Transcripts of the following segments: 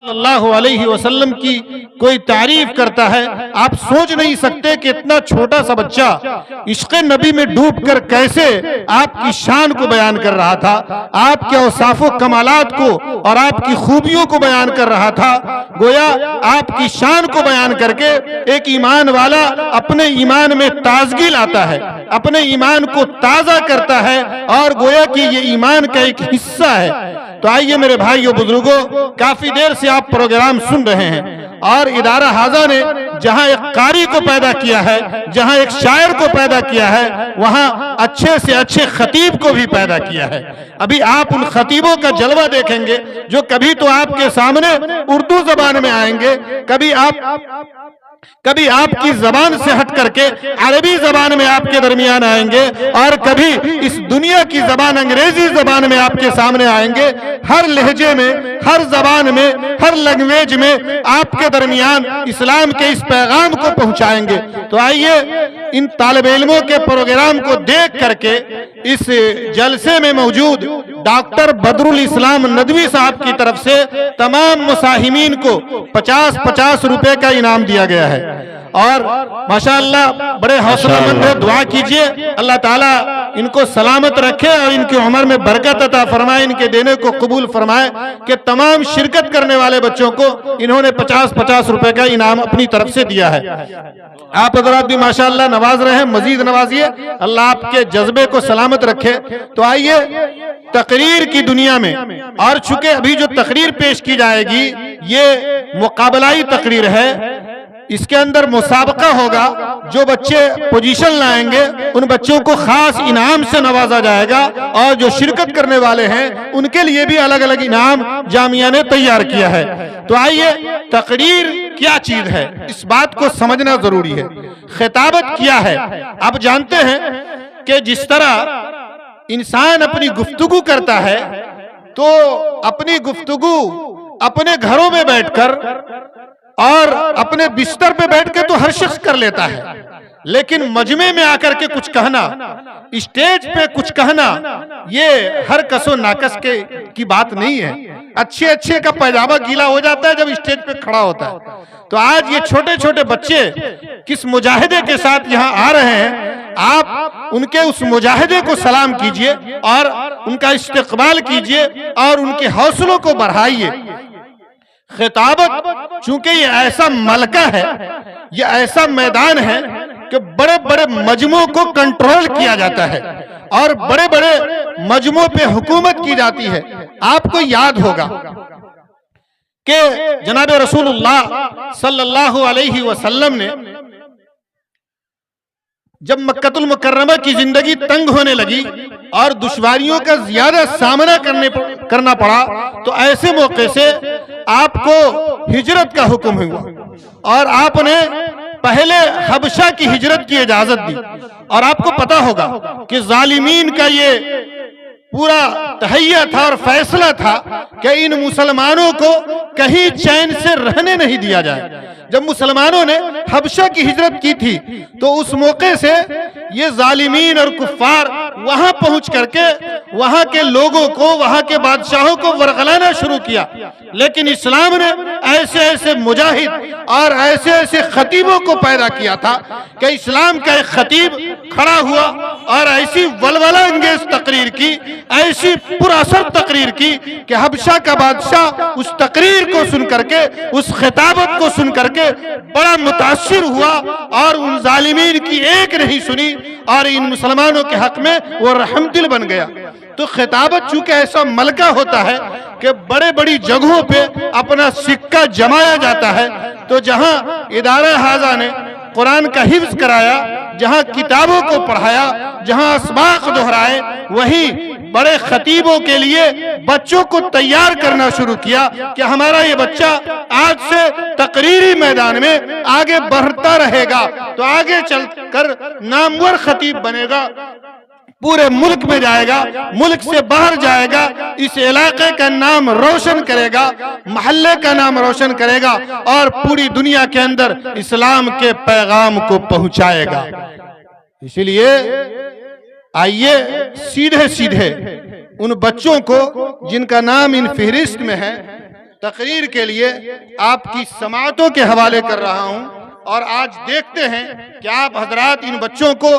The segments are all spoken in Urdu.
صلی اللہ علیہ وسلم کی کوئی تعریف کرتا ہے، آپ سوچ نہیں سکتے کہ اتنا چھوٹا سا بچہ عشق نبی میں ڈوب کر کیسے آپ کی شان کو بیان کر رہا تھا، آپ کے اوصاف و کمالات کو اور آپ کی خوبیوں کو بیان کر رہا تھا۔ گویا آپ کی شان کو بیان کر کے ایک ایمان والا اپنے ایمان میں تازگی لاتا ہے، اپنے ایمان کو تازہ کرتا ہے، اور گویا کہ یہ ایمان کا ایک حصہ ہے۔ تو آئیے میرے بھائیو بزرگوں، کافی دیر سے آپ پروگرام سن رہے ہیں، اور ادارہ حاضہ نے جہاں ایک قاری کو پیدا کیا ہے، جہاں ایک شاعر کو پیدا کیا ہے، وہاں اچھے سے اچھے خطیب کو بھی پیدا کیا ہے۔ ابھی آپ ان خطیبوں کا جلوہ دیکھیں گے جو کبھی تو آپ کے سامنے اردو زبان میں آئیں گے، کبھی آپ کی زبان سے ہٹ کر کے عربی زبان میں آپ کے درمیان آئیں گے، اور کبھی اس دنیا کی زبان انگریزی زبان میں آپ کے سامنے آئیں گے۔ ہر لہجے میں، ہر زبان میں، ہر لینگویج میں آپ کے درمیان اسلام کے اس پیغام کو پہنچائیں گے۔ تو آئیے ان طالب علموں کے پروگرام کو دیکھ کر کے اس جلسے میں موجود ڈاکٹر بدر الاسلام ندوی صاحب کی طرف سے تمام مساہمین کو 50 روپے کا انعام دیا گیا ہے، اور ماشاءاللہ بڑے حوصلہ مند ہیں۔ دعا کیجئے اللہ تعالیٰ ان کو سلامت رکھے اور ان کی عمر میں برکت عطا فرمائے، ان کے دینے کو قبول فرمائے، کہ تمام شرکت کرنے والے بچوں کو انہوں نے 50 روپے کا انعام اپنی طرف سے دیا ہے۔ آپ حضرات بھی ماشاءاللہ نواز رہے ہیں، مزید نوازیے، اللہ آپ کے جذبے کو سلامت رکھے۔ تو آئیے تقریر کی دنیا میں، اور چونکہ ابھی جو تقریر پیش کی جائے گی یہ مقابلائی تقریر ہے، اس کے اندر مسابقہ ہوگا، جو بچے پوزیشن لائیں گے ان بچوں کو خاص انعام سے نوازا جائے گا، اور جو شرکت کرنے والے ہیں ان کے لیے بھی الگ الگ انعام جامعہ نے تیار کیا ہے۔ تو آئیے تقریر کیا چیز ہے اس بات کو سمجھنا ضروری ہے۔ خطابت کیا ہے؟ آپ جانتے ہیں کہ جس طرح انسان اپنی گفتگو کرتا ہے تو اپنی گفتگو اپنے گھروں میں بیٹھ کر اور اپنے بستر پہ بیٹھ کے تو ہر شخص کر لیتا ہے، لیکن مجمع میں آ کر کے کچھ کہنا، اسٹیج پہ کچھ کہنا، یہ ہر کس و ناکس کی بات نہیں ہے۔ اچھے کا پیجامہ گیلا ہو جاتا ہے جب اسٹیج پہ کھڑا ہوتا ہے۔ تو آج یہ چھوٹے چھوٹے بچے کس مجاہدے کے ساتھ یہاں آ رہے ہیں، آپ ان کے اس مجاہدے کو سلام کیجئے اور ان کا استقبال کیجئے اور ان کے حوصلوں کو بڑھائیے۔ خطابت چونکہ یہ ایسا ملکہ ہے، یہ ایسا میدان ہے کہ بڑے بڑے مجموعوں کو کنٹرول کیا جاتا ہے اور بڑے بڑے مجموعوں پہ حکومت کی جاتی ہے۔ آپ کو یاد ہوگا کہ جناب رسول اللہ صلی اللہ علیہ وسلم نے جب مکہ المکرمہ کی زندگی تنگ ہونے لگی اور دشواریوں کا زیادہ سامنا کرنا پڑا، تو ایسے موقع سے آپ کو ہجرت کا حکم ہوا، اور آپ نے پہلے حبشہ کی ہجرت کی اجازت دی۔ اور آپ کو پتا ہوگا کہ ظالمین کا یہ پورا تہیہ تھا اور فیصلہ تھا کہ ان مسلمانوں کو کہیں چین سے رہنے نہیں دیا جائے۔ جب مسلمانوں نے حبشہ کی ہجرت کی تھی تو اس موقع سے یہ ظالمین اور کفار وہاں پہنچ کر کے وہاں کے لوگوں کو، وہاں کے بادشاہوں کو ورغلانا شروع کیا، لیکن اسلام نے ایسے مجاہد اور ایسے خطیبوں کو پیدا کیا تھا کہ اسلام کا ایک خطیب کھڑا ہوا اور ایسی ولولہ انگیز تقریر کی، ایسی پر اثر تقریر کی کہ حبشہ کا بادشاہ اس تقریر کو سن کر کے، اس خطابت کو سن کر کے بڑا متاثر ہوا، اور ان ظالمین کی ایک نہیں سنی اور ان مسلمانوں کے حق میں وہ رحم دل بن گیا۔ تو خطابت چونکہ ایسا ملکہ ہوتا ہے کہ بڑے بڑی جگہوں پہ اپنا سکہ جمایا جاتا ہے، تو جہاں ادارہ حاضہ نے قرآن کا حفظ کرایا، جہاں کتابوں کو پڑھایا، جہاں اسباق دہرائے، وہیں بڑے خطیبوں کے لیے بچوں کو تیار کرنا شروع کیا کہ ہمارا یہ بچہ آج سے تقریری میدان میں آگے بڑھتا رہے گا تو آگے چل کر نامور خطیب بنے گا، پورے ملک میں جائے گا، ملک سے باہر جائے گا، اس علاقے کا نام روشن کرے گا، محلے کا نام روشن کرے گا، اور پوری دنیا کے اندر اسلام کے پیغام کو پہنچائے گا۔ اسی لیے آئیے سیدھے ان بچوں کو جن کا نام ان فہرست میں ہے، تقریر کے لیے آپ کی سماعتوں کے حوالے کر رہا ہوں، اور آج دیکھتے ہیں کہ آپ حضرات ان بچوں کو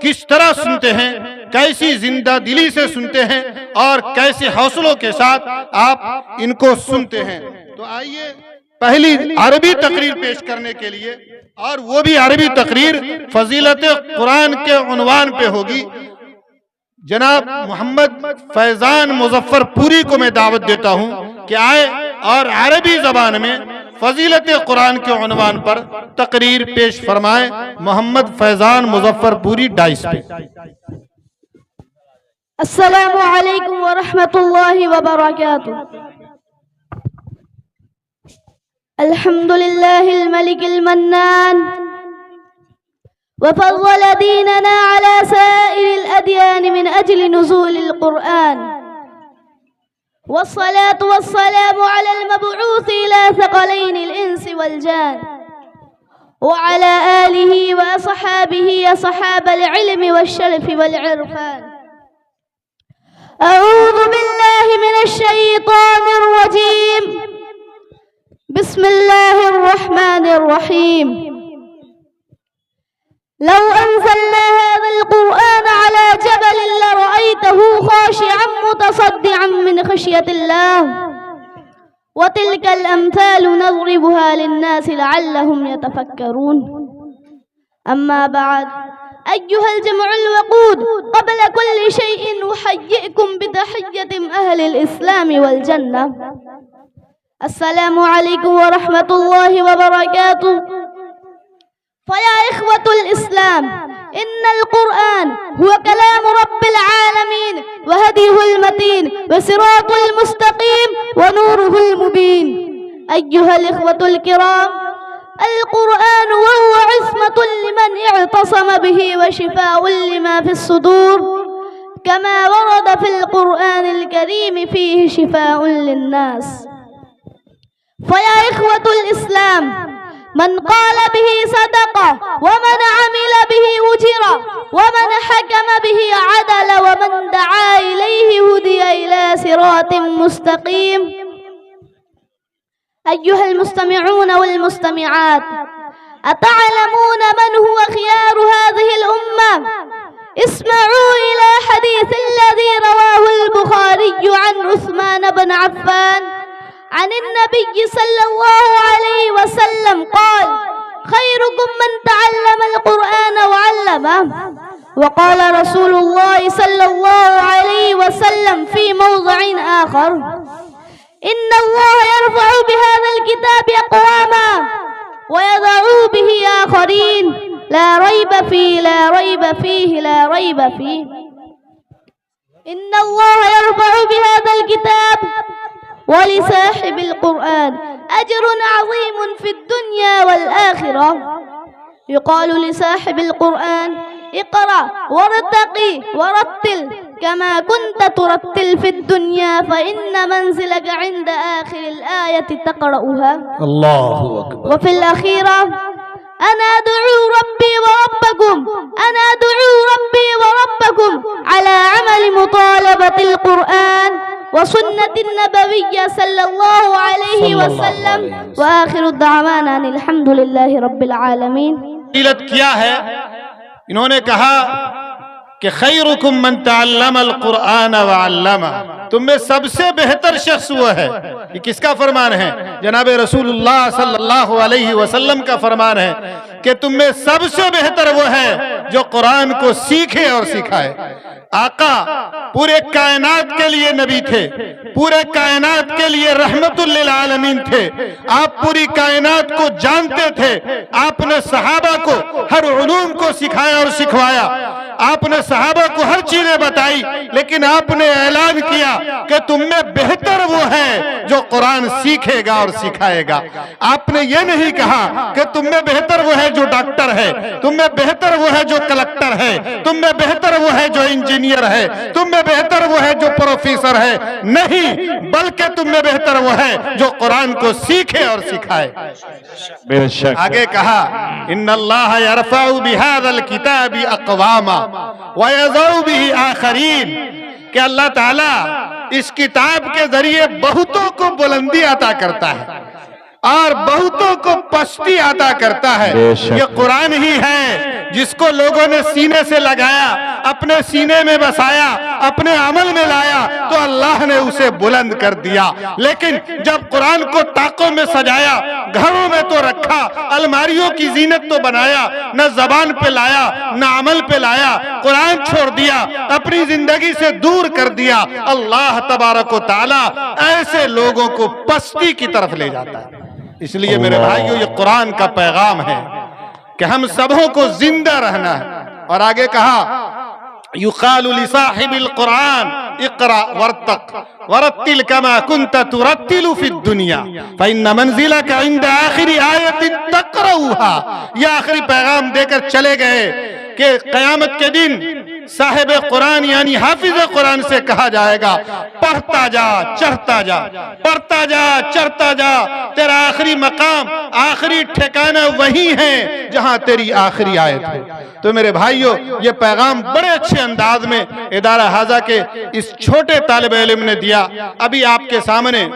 کس طرح سنتے ہیں، کیسی زندہ دلی سے سنتے ہیں اور کیسے حوصلوں کے ساتھ آپ ان کو سنتے ہیں۔ تو آئیے پہلی عربی تقریر پیش کرنے کے لیے، اور وہ بھی عربی تقریر فضیلت قرآن کے عنوان پہ ہوگی، جناب محمد فیضان مظفر پوری کو میں دعوت دیتا ہوں کہ آئے اور عربی زبان میں فضیلت قرآن کے عنوان پر تقریر پیش فرمائے۔ محمد فیضان مظفر پوری ڈائس پہ۔ السلام علیکم ورحمۃ اللہ وبرکاتہ۔ الحمد للہ الملک المنان وفضل ديننا على سائر الأديان من أجل نزول القرآن، والصلاة والسلام على المبعوث إلى ثقلين الإنس والجان، وعلى آله وأصحابه أصحاب العلم والشرف والعرفان۔ أعوذ بالله من الشيطان الرجيم، بسم الله الرحمن الرحيم۔ لو أنزلنا هذا القرآن على جبل لرأيته خاشعا متصدعا من خشية الله، وتلك الأمثال نضربها للناس لعلهم يتفكرون۔ أما بعد، أيها الجمع الوقود، قبل كل شيء أحييكم بتحية أهل الإسلام والجنة، السلام عليكم ورحمة الله وبركاته۔ فيا إخوة الإسلام، إن القرآن هو كلام رب العالمين وهديه المتين وصراط المستقيم ونوره المبين۔ أيها الإخوة الكرام، القرآن وهو عصمة لمن اعتصم به وشفاء لما في الصدور، كما ورد في القرآن الكريم فيه شفاء للناس۔ فيا إخوة الإسلام، من قال به صدق، ومن عمل به أجر، ومن حكم به عدل، ومن دعا إليه هدي إلى صراط مستقيم۔ أيها المستمعون والمستمعات، أتعلمون من هو خيار هذه الأمة؟ اسمعوا إلى حديث الذي رواه البخاري عن عثمان بن عفان عن النبي صلى الله عليه وسلم قال: خيركم من تعلم القرآن وعلمه. وقال رسول الله صلى الله عليه وسلم في موضع آخر: إن الله يرفع بهذا الكتاب أقواما ويضع به آخرين، لا ريب فيه لا ريب فيه لا ريب فيه. إن الله يرفع بهذا الكتاب ولصاحب القرآن أجر عظيم في الدنيا والآخرة. يقال لصاحب القرآن: اقرأ وارتقي ورتل كما كنت ترتل في الدنيا، فإن منزلك عند آخر الآية تقرأها. الله أكبر. وفي الأخيرة: أنا أدعو ربي وربكم، أنا أدعو ربي وربكم على عمل مطالبة القرآن وسنة النبوية صلى الله عليه وسلم، وآخر دعوانا أن الحمد لله رب العالمين۔ کیا ہے؟ انہوں نے کہا کہ خیرکم من تعلم القرآن وعلمہ، تم میں سب سے بہتر شخص وہ ہے۔ یہ کس کا فرمان ہے؟ جناب رسول اللہ صلی اللہ علیہ وسلم کا فرمان ہے کہ تم میں سب سے بہتر وہ ہے جو قرآن کو سیکھے اور سکھائے۔ آقا پورے کائنات کے لیے نبی تھے، پورے کائنات کے لیے رحمت للعالمین تھے، آپ پوری کائنات کو جانتے تھے، آپ نے صحابہ کو ہر علوم کو سکھایا اور سکھوایا، آپ نے صحابہ کو ہر چیزیں بتائی، لیکن آپ نے اعلان کیا کہ تم میں بہتر وہ ہے جو قرآن سیکھے گا اور سکھائے گا۔ آپ نے یہ نہیں کہا کہ تم میں بہتر وہ ہے جو ڈاکٹر ہے، تم میں بہتر وہ ہے جو کلکٹر ہے، تم میں بہتر وہ ہے جو انجینئر ہے، تم میں بہتر وہ ہے جو پروفیسر ہے، نہیں، بلکہ تم میں بہتر وہ ہے جو قرآن کو سیکھے اور سکھائے۔ آگے کہا: ان اللہ یرفع بہذا الکتاب اقواما ویضع بہ آخرین، کہ اللہ تعالیٰ اس کتاب کے ذریعے بہتوں کو بلندی عطا کرتا ہے اور بہتوں کو پستی عطا کرتا ہے۔ یہ قرآن ہی ہے جس کو لوگوں نے سینے سے لگایا، اپنے سینے میں بسایا، اپنے عمل میں لایا تو اللہ نے اسے بلند کر دیا۔ لیکن جب قرآن کو طاقوں میں سجایا، گھروں میں تو رکھا، الماریوں کی زینت تو بنایا، نہ زبان پہ لایا نہ عمل پہ لایا، قرآن چھوڑ دیا، اپنی زندگی سے دور کر دیا، اللہ تبارک و تعالی ایسے لوگوں کو پستی کی طرف لے جاتا ہے۔ اس لیے میرے بھائیو، یہ قرآن کا پیغام ہے کہ ہم سبوں کو زندہ رہنا ہے۔ اور آگے کہا یقال لصاحب القرآن اقرأ ورتق ورتل كما كنت ترتل في الدنيا فإن منزلك عند آخر آية تقرأها۔ یہ آخری پیغام دے کر چلے گئے کہ قیامت کے دن صاحب قرآن یعنی حافظ قرآن سے کہا جائے گا پڑھتا جا چڑھتا جا، پڑھتا جا چڑھتا جا، تیرا آخری مقام آخری ٹھکانہ وہی ہے جہاں تیری آخری آیت ہے۔ تو میرے بھائیو، یہ پیغام بڑے اچھے انداز میں ادارہ حاضہ کے اس چھوٹے طالب علم نے دیا۔ ابھی آپ کے سامنے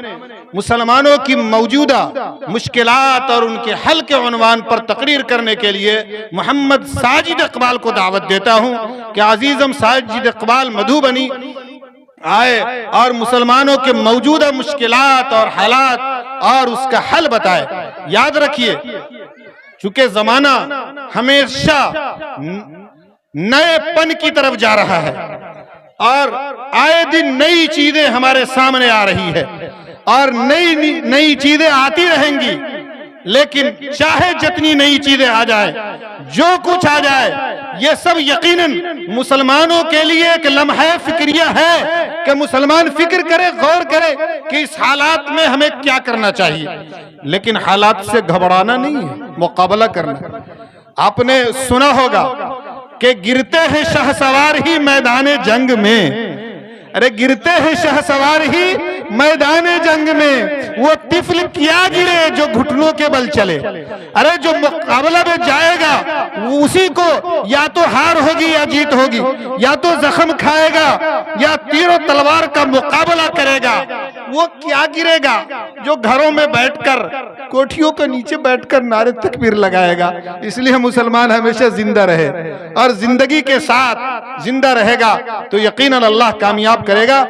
مسلمانوں کی موجودہ مشکلات اور ان کے حل کے عنوان پر تقریر کرنے کے لیے محمد ساجد اقبال کو دعوت دیتا ہوں کہ عزیزم ساجد اقبال مدھوبنی آئے اور مسلمانوں کے موجودہ مشکلات اور حالات اور اس کا حل بتائے۔ یاد رکھیے، چونکہ زمانہ ہمیشہ نئے پن کی طرف جا رہا ہے اور آئے دن نئی چیزیں ہمارے سامنے آ رہی ہے اور نئی چیزیں آتی رہیں گی، لیکن چاہے جتنی نئی چیزیں آ جائیں، جو کچھ آ جائے، یہ سب یقیناً مسلمانوں کے لیے ایک لمحہ فکریہ ہے کہ مسلمان فکر کرے، غور کرے کہ اس حالات میں ہمیں کیا کرنا چاہیے، لیکن حالات سے گھبرانا نہیں ہے، مقابلہ کرنا۔ آپ نے سنا ہوگا کہ گرتے ہیں شہسوار ہی میدان جنگ میں، ارے گرتے ہیں شہسوار ہی میدان جنگ میں، وہ طفل کیا گرے جو گھٹنوں کے بل چلے۔ ارے جو مقابلہ میں جائے گا اسی کو یا تو ہار ہوگی یا جیت ہوگی، یا تو زخم کھائے گا یا تیر و تلوار کا مقابلہ کرے گا۔ وہ کیا گرے گا جو گھروں میں بیٹھ کر، کوٹھیوں کے نیچے بیٹھ کر نعرے تکبیر لگائے گا۔ اس لیے مسلمان ہمیشہ زندہ رہے اور زندگی کے ساتھ زندہ رہے گا تو یقیناً اللہ کامیاب کرے گا۔